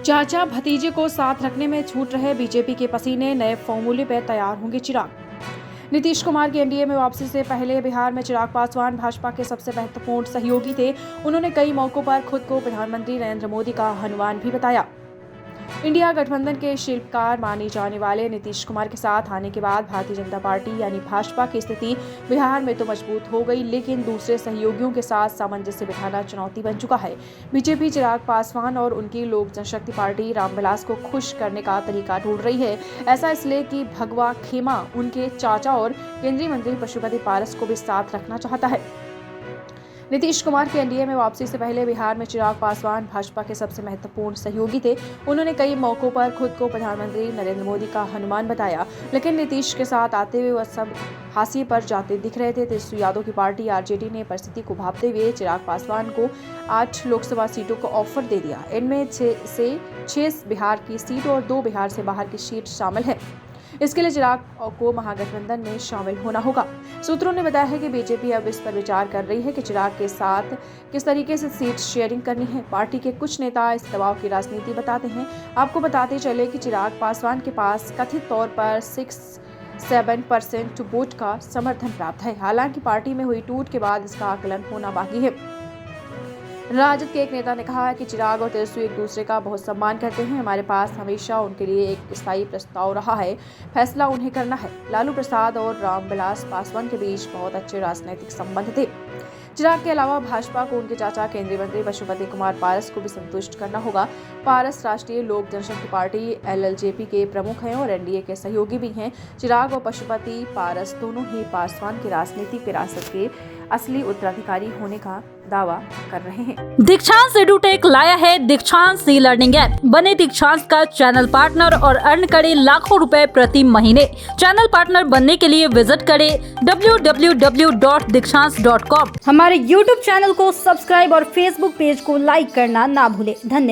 चाचा भतीजे को साथ रखने में छूट रहे बीजेपी के पसीने, नए फॉर्मूले पर तैयार होंगे चिराग। नीतीश कुमार की एनडीए में वापसी से पहले बिहार में चिराग पासवान भाजपा के सबसे महत्वपूर्ण सहयोगी थे। उन्होंने कई मौकों पर खुद को प्रधानमंत्री नरेंद्र मोदी का हनुमान भी बताया। इंडिया गठबंधन के शिल्पकार माने जाने वाले नीतीश कुमार के साथ आने के बाद भारतीय जनता पार्टी यानी भाजपा की स्थिति बिहार में तो मजबूत हो गई, लेकिन दूसरे सहयोगियों के साथ सामंजस्य बिठाना चुनौती बन चुका है। बीजेपी चिराग पासवान और उनकी लोक जनशक्ति पार्टी रामविलास को खुश करने का तरीका ढूंढ रही है। ऐसा इसलिए कि भगवा खेमा उनके चाचा और केंद्रीय मंत्री पशुपति पारस को भी साथ रखना चाहता है। नीतीश कुमार के एनडीए में वापसी से पहले बिहार में चिराग पासवान भाजपा के सबसे महत्वपूर्ण सहयोगी थे। उन्होंने कई मौकों पर खुद को प्रधानमंत्री नरेंद्र मोदी का हनुमान बताया, लेकिन नीतीश के साथ आते हुए वह सब हाशिए पर जाते दिख रहे थे। तेजस्वी यादव की पार्टी आरजेडी ने परिस्थिति को भांपते हुए चिराग पासवान को 8 लोकसभा सीटों को ऑफर दे दिया। इनमें 6 बिहार की सीट और 2 बिहार से बाहर की सीट शामिल है। इसके लिए चिराग को महागठबंधन में शामिल होना होगा। सूत्रों ने बताया है कि बीजेपी अब इस पर विचार कर रही है कि चिराग के साथ किस तरीके से सीट शेयरिंग करनी है। पार्टी के कुछ नेता इस दबाव की राजनीति बताते हैं। आपको बताते चले कि चिराग पासवान के पास कथित तौर पर 6-7% वोट का समर्थन प्राप्त है। हालांकि पार्टी में हुई टूट के बाद इसका आकलन होना बाकी है। राजद के एक नेता ने कहा है कि चिराग और तेजस्वी एक दूसरे का बहुत सम्मान करते हैं। हमारे पास हमेशा उनके लिए एक स्थायी प्रस्ताव रहा है, फैसला उन्हें करना है। लालू प्रसाद और रामविलास पासवान के बीच बहुत अच्छे राजनीतिक संबंध थे। चिराग के अलावा भाजपा को उनके चाचा केंद्रीय मंत्री पशुपति कुमार पारस को भी संतुष्ट करना होगा। पारस राष्ट्रीय लोक जनशक्ति पार्टी एलएलजेपी के प्रमुख हैं और एनडीए के सहयोगी भी हैं। चिराग और पशुपति पारस दोनों ही पासवान की राजनीतिक विरासत के असली उत्तराधिकारी होने का दावा कर रहे हैं। दीक्षांत एडुटेक लाया है दीक्षांत ई लर्निंग ऐप। बने दीक्षांत का चैनल पार्टनर और अर्न करें लाखों रुपए प्रति महीने। चैनल पार्टनर बनने के लिए विजिट करें www.dikshans.com। हमारे YouTube चैनल को सब्सक्राइब और Facebook पेज को लाइक करना ना भूलें। धन्यवाद।